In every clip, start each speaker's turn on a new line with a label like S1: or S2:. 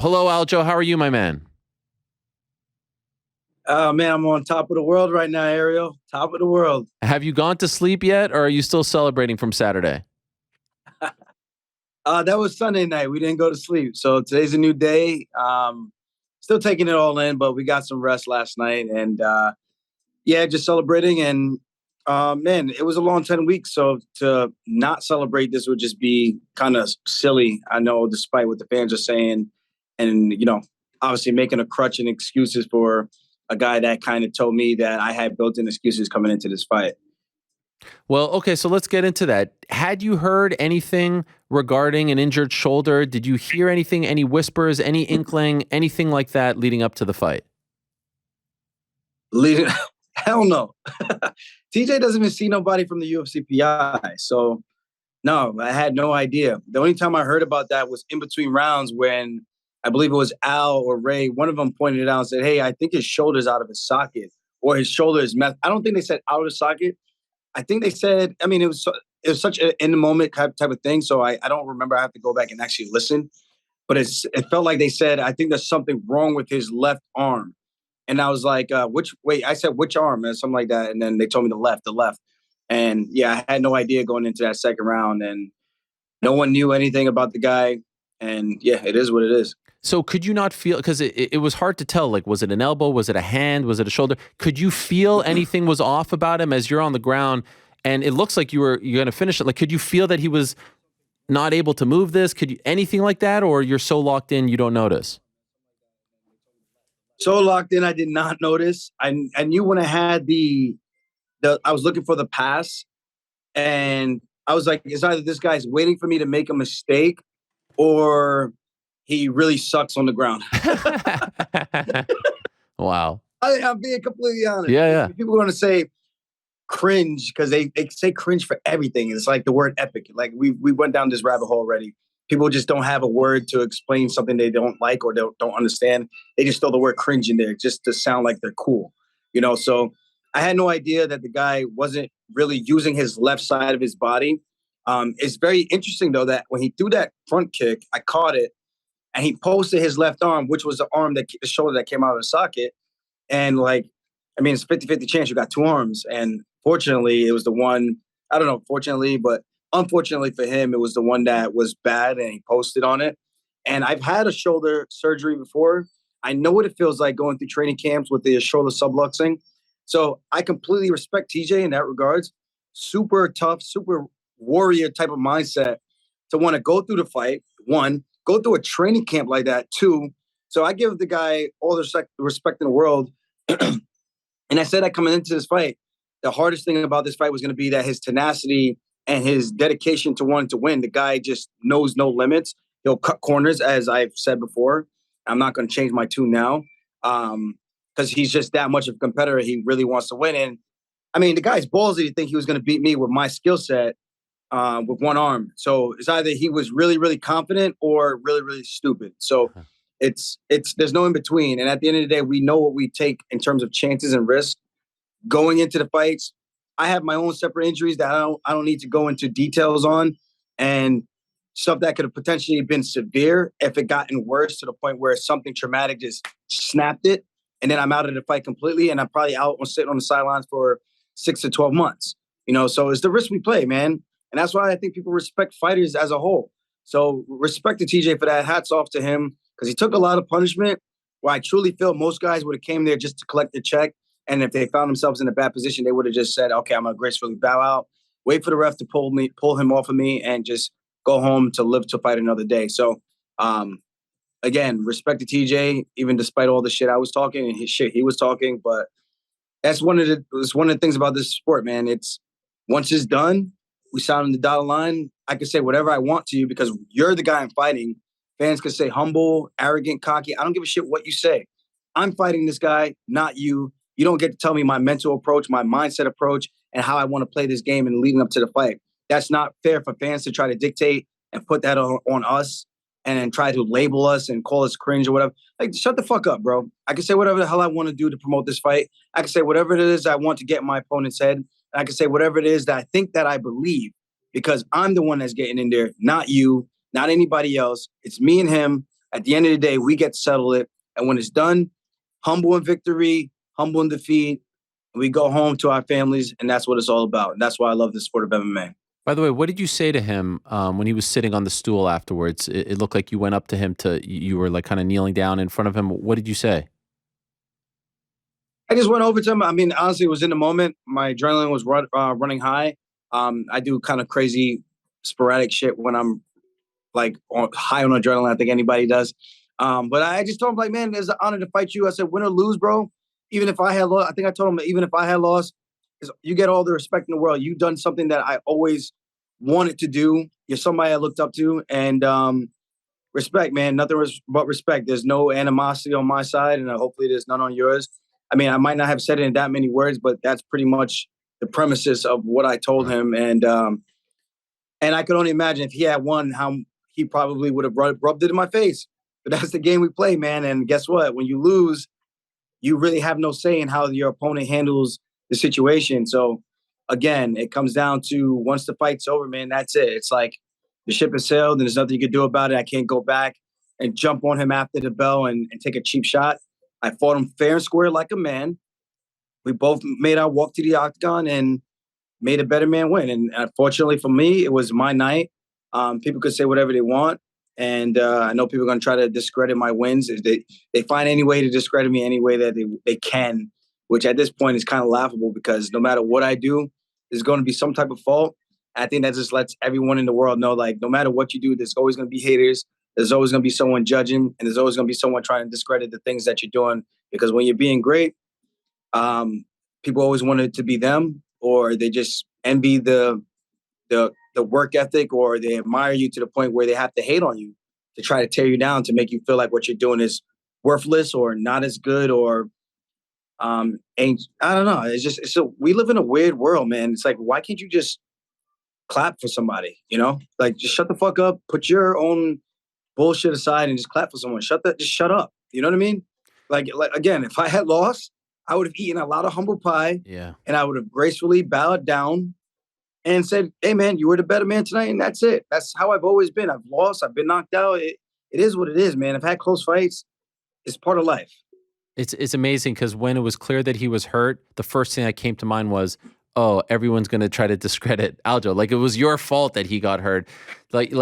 S1: Hello, Aljo. How are you, my man?
S2: Man, I'm on top of the world right now, Ariel. Top of the world.
S1: Have you gone to sleep yet, or are you still celebrating from Saturday?
S2: That was Sunday night. We didn't go to sleep. So today's a new day. Still taking it all in, but we got some rest last night. And yeah, just celebrating. And man, it was a long 10 weeks. So to not celebrate this would just be kind of silly. I know, despite what the fans are saying. And, obviously making a crutch and excuses for a guy that kind of told me that I had built-in excuses coming into this fight.
S1: Well, okay, so let's get into that. Had you heard anything regarding an injured shoulder? Did you hear anything, any whispers, any inkling, anything like that leading up to the fight?
S2: Hell no. TJ doesn't even see nobody from the UFC PI. So, no, I had no idea. The only time I heard about that was in between rounds when I believe it was Al or Ray. One of them pointed it out and said, hey, I think his shoulder's out of his socket or his shoulder is messed. I don't think they said out of the socket. I think they said, I mean, it was such an in the moment type of thing. So I don't remember. I have to go back and actually listen. But it felt like they said, I think there's something wrong with his left arm. And I was like, I said, which arm? And something like that. And then they told me the left. And yeah, I had no idea going into that second round. And no one knew anything about the guy. And yeah, it is what it is.
S1: So could you not feel, because it was hard to tell, like, was it an elbow? Was it a hand? Was it a shoulder? Could you feel anything was off about him as you're on the ground and it looks like you're going to finish it? Like, could you feel that he was not able to move this? Could you, anything like that? Or you're so locked in, you don't notice?
S2: So locked in, I did not notice. I knew when I had I was looking for the pass and I was like, it's either this guy's waiting for me to make a mistake or he really sucks on the ground.
S1: Wow.
S2: I'm being completely honest.
S1: Yeah.
S2: People are going to say cringe because they say cringe for everything. It's like the word epic. Like we went down this rabbit hole already. People just don't have a word to explain something they don't like or don't understand. They just throw the word cringe in there just to sound like they're cool. So I had no idea that the guy wasn't really using his left side of his body. It's very interesting, though, that when he threw that front kick, I caught it, and he posted his left arm, which was the shoulder that came out of the socket. And, it's 50-50 chance you got two arms. And fortunately, it was the one, I don't know, fortunately, but unfortunately for him, it was the one that was bad, and he posted on it. And I've had a shoulder surgery before. I know what it feels like going through training camps with the shoulder subluxing. So I completely respect TJ in that regards. Super tough, super warrior type of mindset to want to go through the fight. One, go through a training camp like that. Two, so I give the guy all the respect in the world. And I said that coming into this fight, the hardest thing about this fight was going to be that his tenacity and his dedication to wanting to win. The guy just knows no limits. He'll cut corners, as I've said before. I'm not going to change my tune now because he's just that much of a competitor. He really wants to win. And, the guy's ballsy to think he was going to beat me with my skill set with one arm. So it's either he was really, really confident or really, really stupid. So there's no in between. And at the end of the day, we know what we take in terms of chances and risks going into the fights. I have my own separate injuries that I don't need to go into details on, and stuff that could have potentially been severe if it gotten worse to the point where something traumatic just snapped it. And then I'm out of the fight completely. And I'm probably out or sitting on the sidelines for 6 to 12 months, so it's the risk we play, man. And that's why I think people respect fighters as a whole. So respect to TJ for that. Hats off to him because he took a lot of punishment where I truly feel most guys would have came there just to collect the check. And if they found themselves in a bad position, they would have just said, okay, I'm going to gracefully bow out, wait for the ref to pull him off of me and just go home to live to fight another day. So, again, respect to TJ, even despite all the shit I was talking and his shit he was talking. But that's one of the things about this sport, man. It's once it's done, we sign on the dotted line. I can say whatever I want to you because you're the guy I'm fighting. Fans can say humble, arrogant, cocky. I don't give a shit what you say. I'm fighting this guy, not you. You don't get to tell me my mental approach, my mindset approach, and how I want to play this game and leading up to the fight. That's not fair for fans to try to dictate and put that on us and then try to label us and call us cringe or whatever. Like, shut the fuck up, bro. I can say whatever the hell I want to do to promote this fight. I can say whatever it is I want to get in my opponent's head. And I can say whatever it is that I think that I believe because I'm the one that's getting in there, not you, not anybody else. It's me and him. At the end of the day, we get to settle it. And when it's done, humble in victory, humble in defeat, we go home to our families, and that's what it's all about. And that's why I love the sport of MMA.
S1: By the way, what did you say to him when he was sitting on the stool afterwards? It looked like you went up to him you were like kind of kneeling down in front of him. What did you say?
S2: I just went over to him. I mean, honestly, it was in the moment. My adrenaline was running high. I do kind of crazy, sporadic shit when I'm like high on adrenaline. I think anybody does. But I just told him, like, man, it's an honor to fight you. I said, win or lose, bro. Even if I had lost, I think I told him, even if I had lost, you get all the respect in the world. You've done something that I always wanted to do. You're somebody I looked up to, and respect, man. Nothing but respect. There's no animosity on my side, and hopefully there's none on yours. I mean, I might not have said it in that many words, but that's pretty much the premises of what I told him. And I could only imagine if he had won, how he probably would have rubbed it in my face. But that's the game we play, man. And guess what? When you lose, you really have no say in how your opponent handles the situation. So, again, it comes down to once the fight's over, man, that's it. It's like the ship has sailed and there's nothing you can do about it. I can't go back and jump on him after the bell and take a cheap shot. I fought him fair and square like a man. We both made our walk to the octagon and made a better man win. And unfortunately for me, it was my night. People could say whatever they want. And I know people are going to try to discredit my wins. They find any way to discredit me any way that they can, which at this point is kind of laughable because no matter what I do, there's going to be some type of fault. I think that just lets everyone in the world know, like, no matter what you do, there's always going to be haters. There's always going to be someone judging, and there's always going to be someone trying to discredit the things that you're doing. Because when you're being great, people always want it to be them, or they just envy the work ethic, or they admire you to the point where they have to hate on you to try to tear you down, to make you feel like what you're doing is worthless or not as good, or ain't, I don't know. We live in a weird world, man. It's like, why can't you just clap for somebody? You know, like, just shut the fuck up, put your own bullshit aside, and just clap for someone. Just shut up. You know what I mean? Like again, if I had lost, I would have eaten a lot of humble pie.
S1: Yeah.
S2: And I would have gracefully bowed down and said, hey, man, you were the better man tonight. And that's it. That's how I've always been. I've lost. I've been knocked out. It is what it is, man. I've had close fights. It's part of life.
S1: It's amazing because when it was clear that he was hurt, the first thing that came to mind was, oh, everyone's going to try to discredit Aljo. Like, it was your fault that he got hurt. Like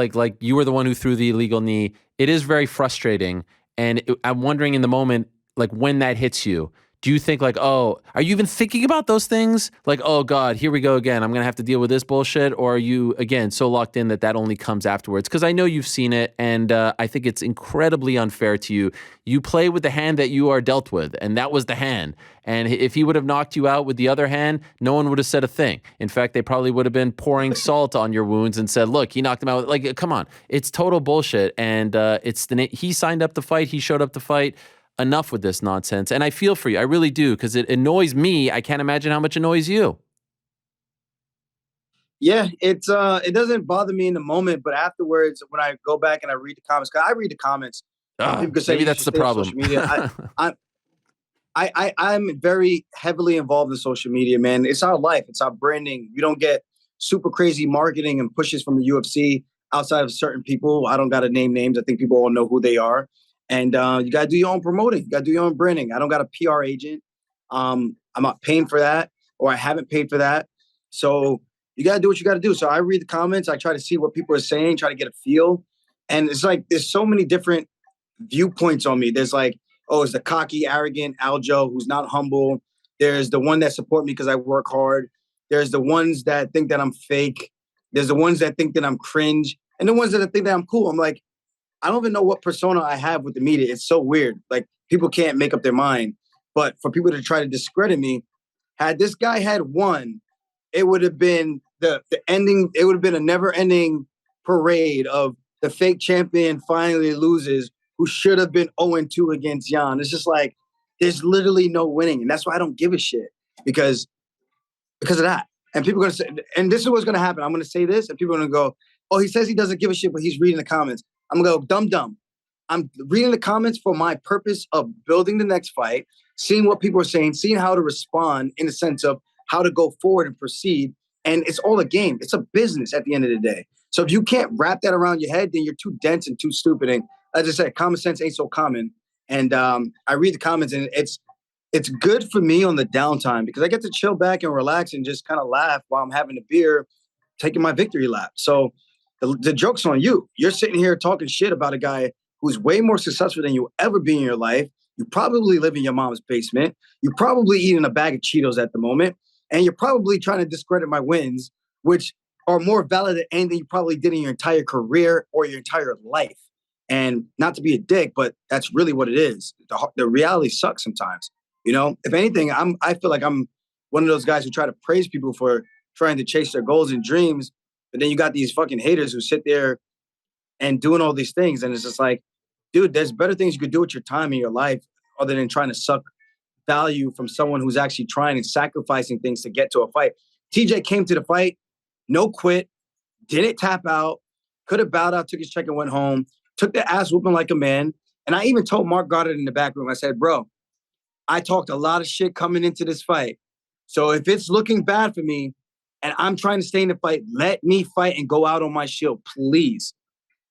S1: you were the one who threw the illegal knee. It is very frustrating. And I'm wondering in the moment, like, when that hits you, do you think like, oh, are you even thinking about those things? Like, oh God, here we go again. I'm going to have to deal with this bullshit. Or are you, again, so locked in that only comes afterwards? Because I know you've seen it, and I think it's incredibly unfair to you. You play with the hand that you are dealt with, and that was the hand. And if he would have knocked you out with the other hand, no one would have said a thing. In fact, they probably would have been pouring salt on your wounds and said, look, he knocked him out. Like, come on. It's total bullshit. And he signed up to fight. He showed up to fight. Enough with this nonsense. And I feel for you. I really do, because it annoys me. I can't imagine how much it annoys you.
S2: Yeah, it doesn't bother me in the moment, but afterwards, when I go back and I read the comments, because I read the comments. People could say
S1: maybe that's the problem.
S2: Social media. I'm very heavily involved in social media, man. It's our life. It's our branding. You don't get super crazy marketing and pushes from the UFC outside of certain people. I don't got to name names. I think people all know who they are. And you got to do your own promoting. You got to do your own branding. I don't got a PR agent. I'm not paying for that, or I haven't paid for that. So you got to do what you got to do. So I read the comments. I try to see what people are saying, try to get a feel. And it's like, there's so many different viewpoints on me. There's like, oh, it's the cocky, arrogant Aljo who's not humble. There's the one that support me because I work hard. There's the ones that think that I'm fake. There's the ones that think that I'm cringe. And the ones that think that I'm cool. I'm like, I don't even know what persona I have with the media. It's so weird. Like, people can't make up their mind. But for people to try to discredit me, had this guy had won, it would have been the ending. It would have been a never-ending parade of the fake champion finally loses, who should have been 0-2 against Yan. It's just like, there's literally no winning. And that's why I don't give a shit, because of that. And people are going to say, and this is what's going to happen. I'm going to say this, and people are going to go, oh, he says he doesn't give a shit, but he's reading the comments. I'm going to go, dumb. I'm reading the comments for my purpose of building the next fight, seeing what people are saying, seeing how to respond in the sense of how to go forward and proceed. And it's all a game. It's a business at the end of the day. So if you can't wrap that around your head, then you're too dense and too stupid. And as I said, common sense ain't so common. And I read the comments, and it's good for me on the downtime because I get to chill back and relax and just kind of laugh while I'm having a beer, taking my victory lap. So the joke's on you. You're sitting here talking shit about a guy who's way more successful than you'll ever be in your life. You probably live in your mom's basement. You're probably eating a bag of Cheetos at the moment. And you're probably trying to discredit my wins, which are more valid than anything you probably did in your entire career or your entire life. And not to be a dick, but that's really what it is. The reality sucks sometimes. You know, if anything, I feel like I'm one of those guys who try to praise people for trying to chase their goals and dreams. But then you got these fucking haters who sit there and doing all these things. And it's just like, dude, there's better things you could do with your time in your life other than trying to suck value from someone who's actually trying and sacrificing things to get to a fight. TJ came to the fight, no quit, didn't tap out, could have bowed out, took his check and went home, took the ass whooping like a man. And I even told Mark Goddard in the back room, I said, bro, I talked a lot of shit coming into this fight. So if it's looking bad for me and I'm trying to stay in the fight, let me fight and go out on my shield, please.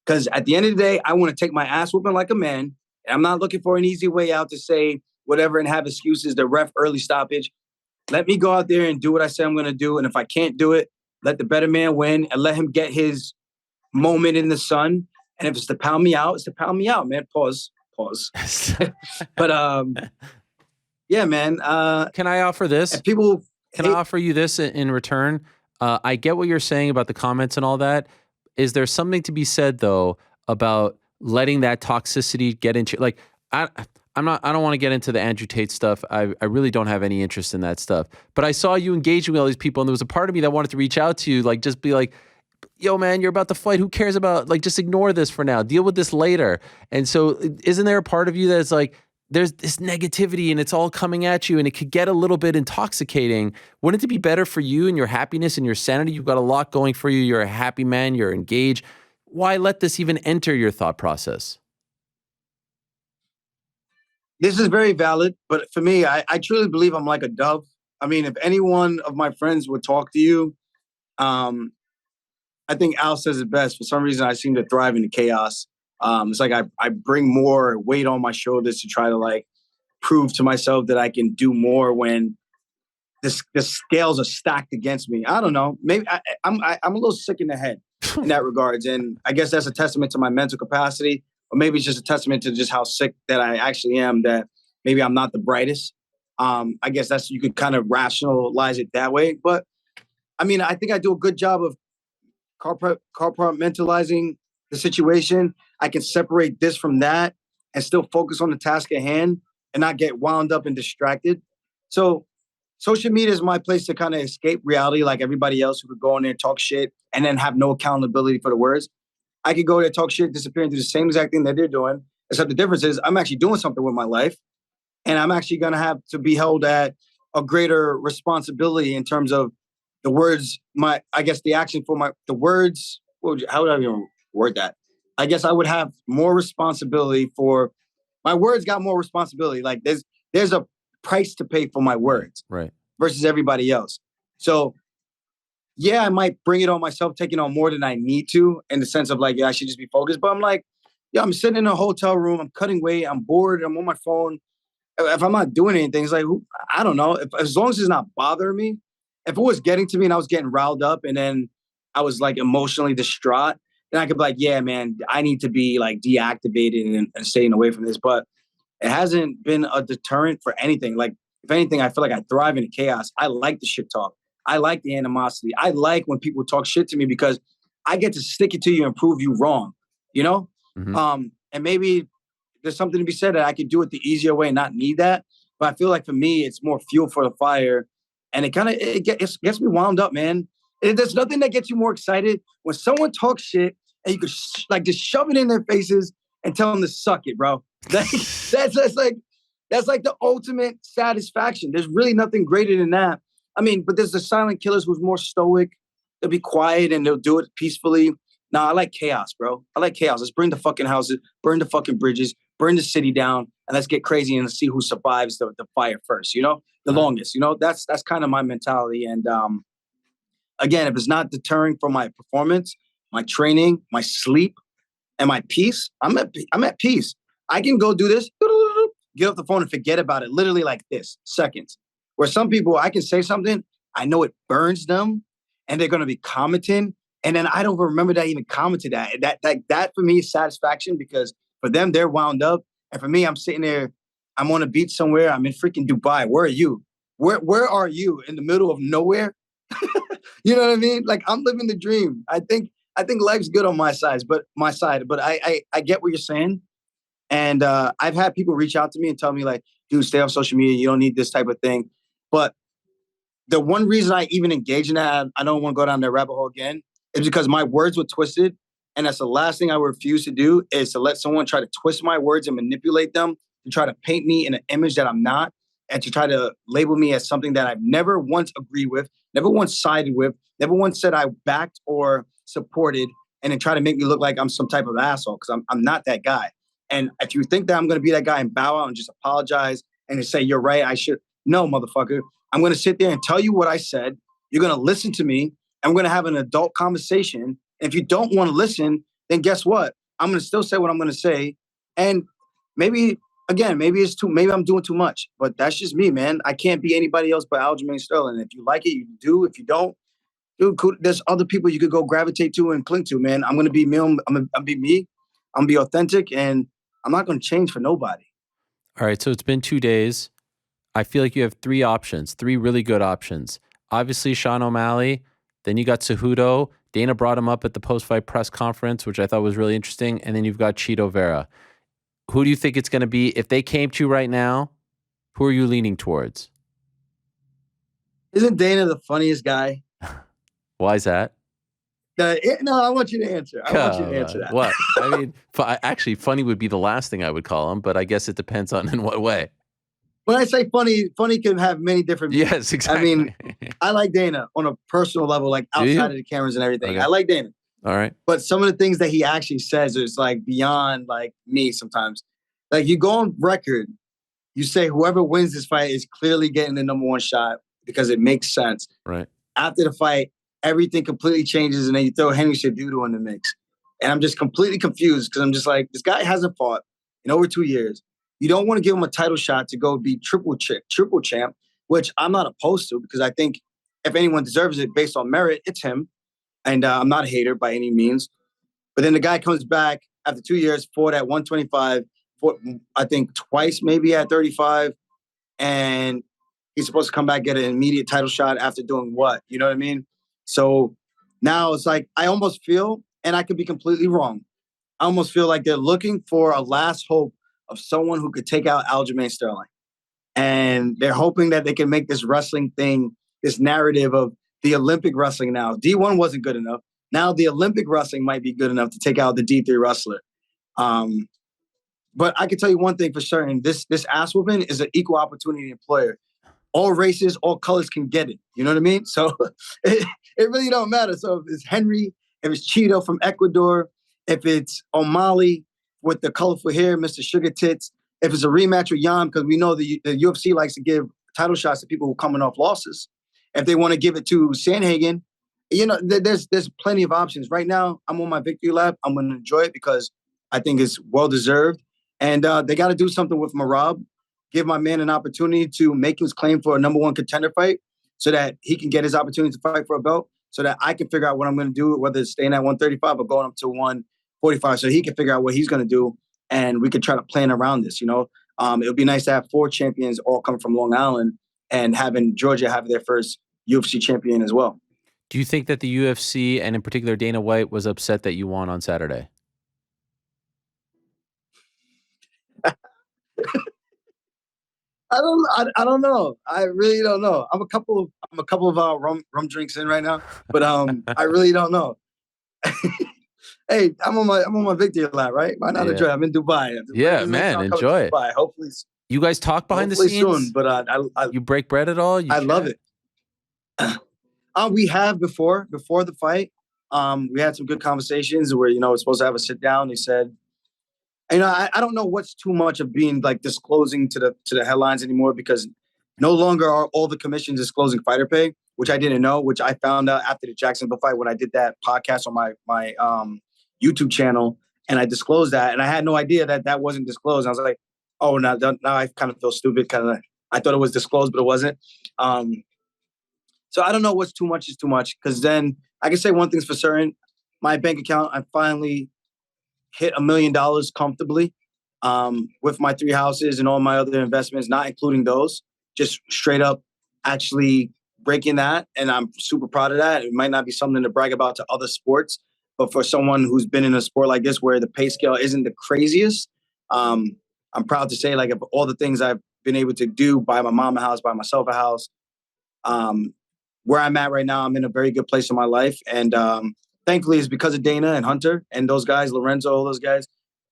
S2: Because at the end of the day, I want to take my ass whooping like a man. And I'm not looking for an easy way out to say whatever and have excuses, the ref early stoppage. Let me go out there and do what I say I'm going to do. And if I can't do it, let the better man win and let him get his moment in the sun. And if it's to pound me out, it's to pound me out, man. Pause. But yeah, man.
S1: Can I offer this? Can I offer you this in return? I get what you're saying about the comments and all that. Is there something to be said though about letting that toxicity get into like I don't want to get into the Andrew Tate stuff. I really don't have any interest in that stuff. But I saw you engaging with all these people, and there was a part of me that wanted to reach out to you, like just be like, yo, man, you're about to fight. Who cares about, like, just ignore this for now. Deal with this later. And so isn't there a part of you that's like, there's this negativity and it's all coming at you and it could get a little bit intoxicating. Wouldn't it be better for you and your happiness and your sanity? You've got a lot going for you. You're a happy man. You're engaged. Why let this even enter your thought process?
S2: This is very valid, but for me, I truly believe I'm like a dove. I mean, if any one of my friends would talk to you, I think Al says it best. For some reason, I seem to thrive in the chaos. It's like I bring more weight on my shoulders to try to like prove to myself that I can do more when the scales are stacked against me. I don't know. Maybe I'm a little sick in the head in that regards, and I guess that's a testament to my mental capacity, or maybe it's just a testament to just how sick that I actually am. That maybe I'm not the brightest. I guess that's you could kind of rationalize it that way. But I mean, I think I do a good job of compartmentalizing the situation. I can separate this from that and still focus on the task at hand and not get wound up and distracted. So social media is my place to kind of escape reality like everybody else who could go in there and talk shit and then have no accountability for the words. I could go there, talk shit, disappear and do the same exact thing that they're doing, except the difference is I'm actually doing something with my life and I'm actually going to have to be held at a greater responsibility in terms of the words, I guess the action for the words, how would I even word that? I guess I would have more responsibility for, my words got more responsibility. Like there's a price to pay for my words
S1: right,
S2: versus everybody else. So yeah, I might bring it on myself, taking on more than I need to in the sense of like, yeah, I should just be focused. But I'm like, yeah, I'm sitting in a hotel room, I'm cutting weight, I'm bored, I'm on my phone. If I'm not doing anything, it's like, I don't know. As long as it's not bothering me, if it was getting to me and I was getting riled up and then I was like emotionally distraught, then I could be like, yeah, man, I need to be like deactivated and staying away from this. But it hasn't been a deterrent for anything. Like, if anything, I feel like I thrive in the chaos. I like the shit talk. I like the animosity. I like when people talk shit to me because I get to stick it to you and prove you wrong, you know?
S1: Mm-hmm.
S2: And maybe there's something to be said that I could do it the easier way and not need that. But I feel like for me, it's more fuel for the fire. And it gets me wound up, man. There's nothing that gets you more excited when someone talks shit and you could like just shove it in their faces and tell them to suck it, bro. That's like the ultimate satisfaction. There's really nothing greater than that. I mean, but there's the silent killers who's more stoic. They'll be quiet and they'll do it peacefully. Nah, I like chaos, bro. I like chaos. Let's burn the fucking houses, burn the fucking bridges, burn the city down, and let's get crazy and see who survives the fire first, you know? The longest, you know? That's kind of my mentality. And again, if it's not deterring from my performance, my training, my sleep, Am I peace? I'm at peace. I can go do this, get off the phone and forget about it, literally like this, seconds. Where some people, I can say something, I know it burns them, and they're going to be commenting, and then I don't remember that I even commented that. That for me is satisfaction, because for them, they're wound up, and for me, I'm sitting there, I'm on a beach somewhere, I'm in freaking Dubai. Where are you? Where are you? In the middle of nowhere? You know what I mean? Like, I'm living the dream. I think life's good on my side, but I get what you're saying. And I've had people reach out to me and tell me, like, dude, stay off social media. You don't need this type of thing. But the one reason I even engage in that, I don't want to go down that rabbit hole again, is because my words were twisted. And that's the last thing I refuse to do, is to let someone try to twist my words and manipulate them, to try to paint me in an image that I'm not, and to try to label me as something that I've never once agreed with, never once sided with, never once said I backed or supported, and then try to make me look like I'm some type of asshole, because I'm not that guy. And if you think that I'm going to be that guy and bow out and just apologize and just say, you're right, I should. No, motherfucker. I'm going to sit there and tell you what I said. You're going to listen to me, and we're going to have an adult conversation. And if you don't want to listen, then guess what? I'm going to still say what I'm going to say. And maybe, again, maybe I'm doing too much, but that's just me, man. I can't be anybody else but Aljamain Sterling. If you like it, you do. If you don't, dude, cool. There's other people you could go gravitate to and cling to, man. I'm going to be me. I'm going to be me. I'm going to be authentic, and I'm not going to change for nobody.
S1: All right, so it's been 2 days. I feel like you have three really good options. Obviously, Sean O'Malley. Then you got Cejudo. Dana brought him up at the post-fight press conference, which I thought was really interesting. And then you've got Chito Vera. Who do you think it's going to be? If they came to you right now, who are you leaning towards?
S2: Isn't Dana the funniest guy?
S1: Why is that?
S2: No, I want you to answer. I want you to answer that.
S1: What? I mean, actually, funny would be the last thing I would call him, but I guess it depends on in what way.
S2: When I say funny can have many different meanings.
S1: Yes, exactly.
S2: I mean, I like Dana on a personal level, like outside of the cameras and everything. Okay. I like Dana.
S1: All right.
S2: But some of the things that he actually says is like beyond like me sometimes. Like, you go on record, you say whoever wins this fight is clearly getting the number one shot because it makes sense.
S1: Right.
S2: After the fight, everything completely changes, and then you throw Henry Cejudo in the mix. And I'm just completely confused, because I'm just like, this guy hasn't fought in over 2 years. You don't want to give him a title shot to go be triple champ, which I'm not opposed to, because I think if anyone deserves it based on merit, it's him. And I'm not a hater by any means. But then the guy comes back after 2 years, fought at 125, fought, I think, twice maybe at 35. And he's supposed to come back, get an immediate title shot after doing what? You know what I mean? So now it's like, I almost feel, and I could be completely wrong, I almost feel like they're looking for a last hope of someone who could take out Aljamain Sterling. And they're hoping that they can make this wrestling thing, this narrative of the Olympic wrestling now. D1 wasn't good enough. Now the Olympic wrestling might be good enough to take out the D3 wrestler. But I can tell you one thing for certain. This ass whooping is an equal opportunity employer. All races, all colors can get it. You know what I mean? So it really don't matter. So if it's Henry, if it's Chito from Ecuador, if it's O'Malley with the colorful hair, Mr. Sugar Tits, if it's a rematch with Yan, because we know the UFC likes to give title shots to people who are coming off losses. If they want to give it to Sandhagen, you know, there's plenty of options. Right now, I'm on my victory lap. I'm going to enjoy it because I think it's well-deserved. And they got to do something with Marab, give my man an opportunity to make his claim for a number one contender fight so that he can get his opportunity to fight for a belt, so that I can figure out what I'm going to do, whether it's staying at 135 or going up to 145, so he can figure out what he's going to do, and we can try to plan around this, you know. It would be nice to have 4 champions all coming from Long Island and having Georgia have their first UFC champion as well.
S1: Do you think that the UFC, and in particular Dana White, was upset that you won on Saturday?
S2: I don't know. I really don't know. I'm a couple of rum drinks in right now, but I really don't know. Hey, I'm on my victory lap, right? Why not enjoy it? I'm in Dubai.
S1: Yeah, man, enjoy it.
S2: Dubai. Hopefully,
S1: you guys talk behind the scenes
S2: soon. But
S1: you break bread at all?
S2: I love it. We have before the fight. We had some good conversations where, you know, we're supposed to have a sit down. They said, you know, I don't know what's too much of being like disclosing to the headlines anymore, because no longer are all the commissions disclosing fighter pay, which I didn't know, which I found out after the Jacksonville fight when I did that podcast on my YouTube channel. And I disclosed that, and I had no idea that that wasn't disclosed. I was like, oh, now I kind of feel stupid. Kind of, I thought it was disclosed, but it wasn't. So I don't know what's too much is too much, because then I can say one thing's for certain. My bank account, I finally hit $1 million comfortably, with my 3 houses and all my other investments, not including those, just straight up actually breaking that. And I'm super proud of that. It might not be something to brag about to other sports, but for someone who's been in a sport like this where the pay scale isn't the craziest, I'm proud to say, like, of all the things I've been able to do, buy my mom a house, buy myself a house, where I'm at right now, I'm in a very good place in my life. And thankfully, it's because of Dana and Hunter and those guys, Lorenzo, all those guys.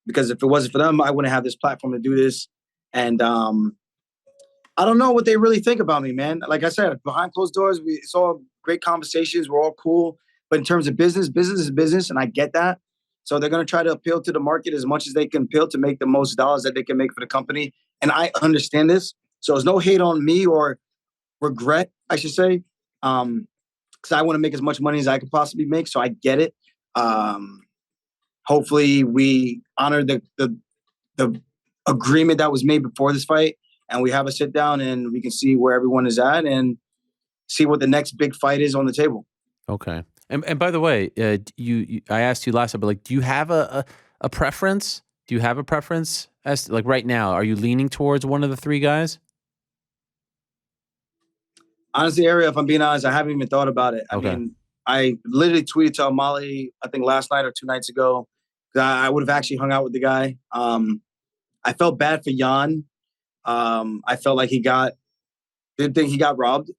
S2: Because if it wasn't for them, I wouldn't have this platform to do this. And I don't know what they really think about me, man. Like I said, behind closed doors, it's all great conversations. We're all cool. But in terms of business, business is business, and I get that. So they're going to try to appeal to the market as much as they can appeal to make the most dollars that they can make for the company. And I understand this. So there's no hate on me or regret, I should say, because I want to make as much money as I could possibly make. So I get it. Hopefully we honor the agreement that was made before this fight, and we have a sit down and we can see where everyone is at and see what the next big fight is on the table.
S1: Okay. And by the way, I asked you last time, but like, do you have a preference? Do you have a preference as to, like, right now? Are you leaning towards one of the 3 guys?
S2: Honestly, Ariel, if I'm being honest, I haven't even thought about it.
S1: Okay.
S2: I mean, I literally tweeted to Molly, I think last night or 2 nights ago, that I would have actually hung out with the guy. I felt bad for Yan. I felt like didn't think he got robbed.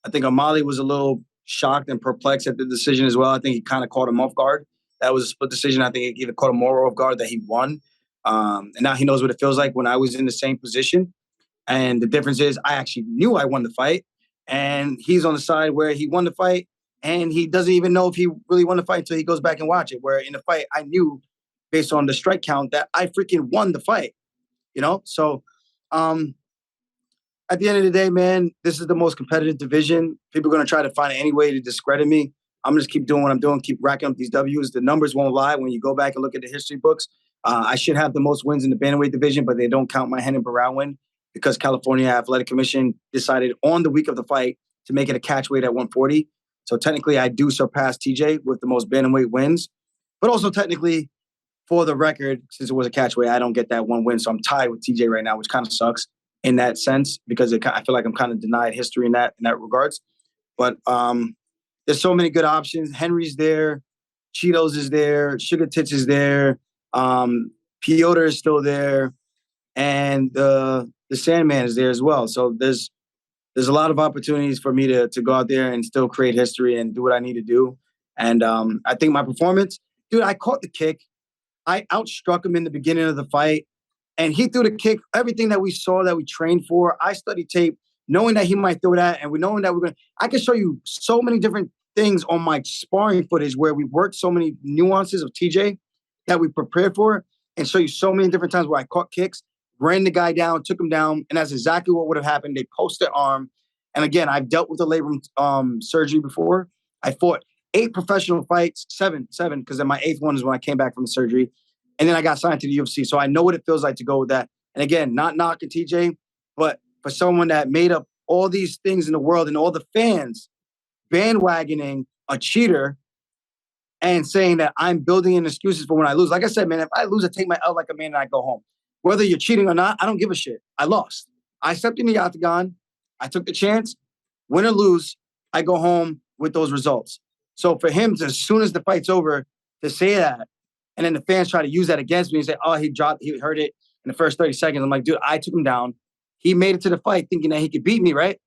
S2: I think Amali was a little shocked and perplexed at the decision as well. I think he kind of caught him off guard. That was a split decision. I think it either caught him more off guard that he won. And now he knows what it feels like when I was in the same position. And the difference is I actually knew I won the fight. And he's on the side where he won the fight, and he doesn't even know if he really won the fight until he goes back and watch it. Where in the fight, I knew based on the strike count that I freaking won the fight, you know? So at the end of the day, man, this is the most competitive division. People are going to try to find any way to discredit me. I'm going to just keep doing what I'm doing, keep racking up these W's. The numbers won't lie. When you go back and look at the history books, I should have the most wins in the bantamweight division, but they don't count my Renan Barão win because California Athletic Commission decided on the week of the fight to make it a catch weight at 140. So technically, I do surpass TJ with the most bantamweight wins. But also technically, for the record, since it was a catch weight, I don't get that one win. So I'm tied with TJ right now, which kind of sucks in that sense because I feel like I'm kind of denied history in that regards. But there's so many good options. Henry's there. Cheetos is there. Sugar Tits is there. Piotr is still there. And the Sandman is there as well. So there's a lot of opportunities for me to go out there and still create history and do what I need to do. And I think my performance, dude, I caught the kick. I outstruck him in the beginning of the fight. And he threw the kick, everything that we saw, that we trained for. I studied tape, knowing that he might throw that, and we knowing that we're going to. I can show you so many different things on my sparring footage where we worked so many nuances of TJ that we prepared for, and show you so many different times where I caught kicks, ran the guy down, took him down, and that's exactly what would have happened. They posted arm. And again, I've dealt with the labrum surgery before. I fought 8 professional fights, seven, because then my 8th one is when I came back from the surgery. And then I got signed to the UFC. So I know what it feels like to go with that. And again, not knocking TJ, but for someone that made up all these things in the world and all the fans bandwagoning a cheater and saying that I'm building in excuses for when I lose. Like I said, man, if I lose, I take my L like a man and I go home. Whether you're cheating or not, I don't give a shit. I lost. I stepped in the octagon. I took the chance. Win or lose, I go home with those results. So for him to, as soon as the fight's over, to say that, and then the fans try to use that against me and say, oh, he heard it in the first 30 seconds. I'm like, dude, I took him down. He made it to the fight thinking that he could beat me, right?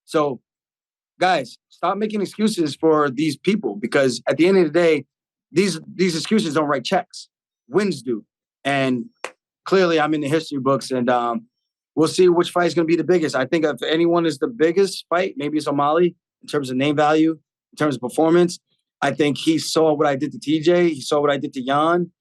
S2: So, guys, stop making excuses for these people because at the end of the day, these excuses don't write checks. Wins do. And clearly I'm in the history books, and we'll see which fight is going to be the biggest. I think if anyone is the biggest fight, maybe it's O'Malley in terms of name value, in terms of performance. I think he saw what I did to TJ. He saw what I did to Yan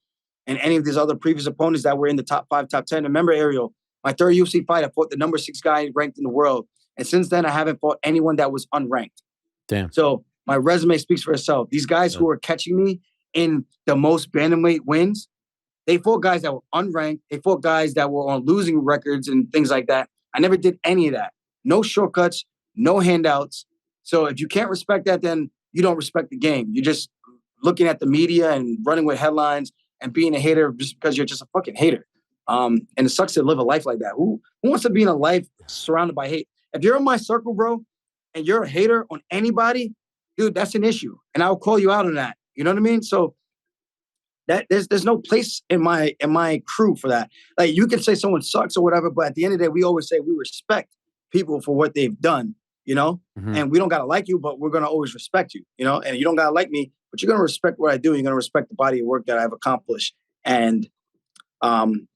S2: and any of these other previous opponents that were in the top 5, top 10. Remember, Ariel, my 3rd UFC fight, I fought the number 6 guy ranked in the world. And since then, I haven't fought anyone that was unranked.
S1: Damn.
S2: So my resume speaks for itself. These guys who are catching me in the most bantamweight wins, They fought guys that were unranked. They fought guys that were on losing records and things like that. I never did any of that. No shortcuts, no handouts. So if you can't respect that, then you don't respect the game. You're just looking at the media and running with headlines and being a hater just because you're just a fucking hater. And it sucks to live a life like that. Who wants to be in a life surrounded by hate? If you're in my circle, bro, and you're a hater on anybody, dude, that's an issue. And I'll call you out on that. You know what I mean? So that there's no place in my crew for that. Like, you can say someone sucks or whatever, but at the end of the day, we always say we respect people for what they've done, you know?
S1: Mm-hmm.
S2: And we don't gotta like you, but we're gonna always respect you, you know? And you don't gotta like me, but you're gonna respect what I do. You're gonna respect the body of work that I've accomplished. And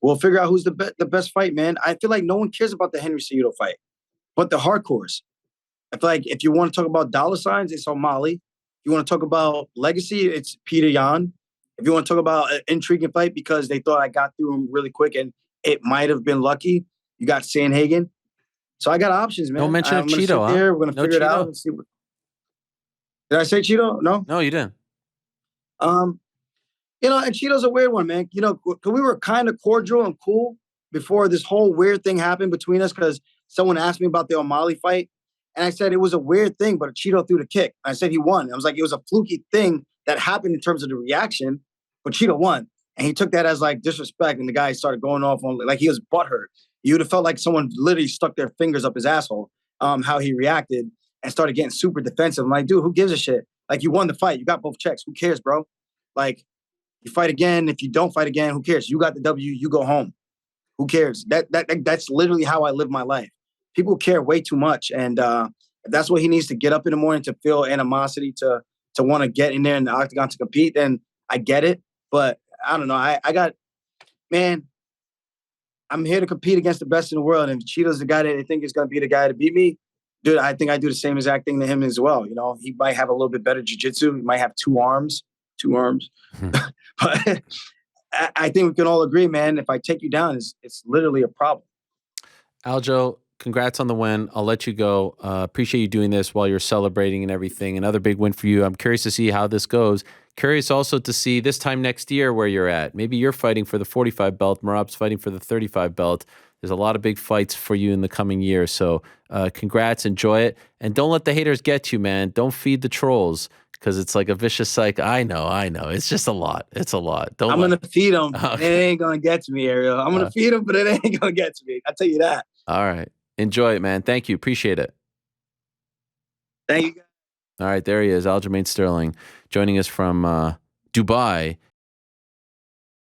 S2: we'll figure out who's the best fight, man. I feel like no one cares about the Henry Cejudo fight, but the hardcores. I feel like if you want to talk about dollar signs, it's O'Malley. If you want to talk about legacy, it's Petr Yan. If you want to talk about an intriguing fight because they thought I got through him really quick and it might have been lucky, you got Sanhagen. So I got options, man.
S1: Don't mention Cheeto, huh?
S2: We're gonna figure it out and see what. Did I say Cheeto? No.
S1: No, you didn't.
S2: You know, and Cheeto's a weird one, man. You know, we were kind of cordial and cool before this whole weird thing happened between us because someone asked me about the O'Malley fight. And I said it was a weird thing, but Cheeto threw the kick. I said he won. I was like, it was a fluky thing that happened in terms of the reaction, but Cheeto won. And he took that as like disrespect. And the guy started going off on like he was butthurt. You would have felt like someone literally stuck their fingers up his asshole, how he reacted and started getting super defensive. I'm like, dude, who gives a shit? Like, you won the fight. You got both checks. Who cares, bro? Like, you fight again. If you don't fight again, who cares? You got the W. You go home. Who cares? That's literally how I live my life. People care way too much, and if that's what he needs to get up in the morning to feel animosity to want to get in there in the octagon to compete, then I get it. But I don't know. Man, I'm here to compete against the best in the world, and if Cheeto's the guy that they think is going to be the guy to beat me, dude, I think I do the same exact thing to him as well. You know, he might have a little bit better jiu-jitsu. He might have two arms. But I think we can all agree, man, if I take you down, it's literally a problem.
S1: Aljo, congrats on the win. I'll let you go. Appreciate you doing this while you're celebrating and everything. Another big win for you. I'm curious to see how this goes. Curious also to see this time next year where you're at. Maybe you're fighting for the 45 belt. Merab's fighting for the 35 belt. There's a lot of big fights for you in the coming year. So congrats. Enjoy it. And don't let the haters get you, man. Don't feed the trolls. Because it's like a vicious cycle. I know. It's just a lot. It's a lot.
S2: I'm going to feed them. Okay. It ain't going to get to me, Ariel. I'm going to feed them, but it ain't going to get to me. I'll tell you that.
S1: All right. Enjoy it, man. Thank you. Appreciate it.
S2: Thank you.
S1: All right. There he is, Aljamain Sterling, joining us from Dubai.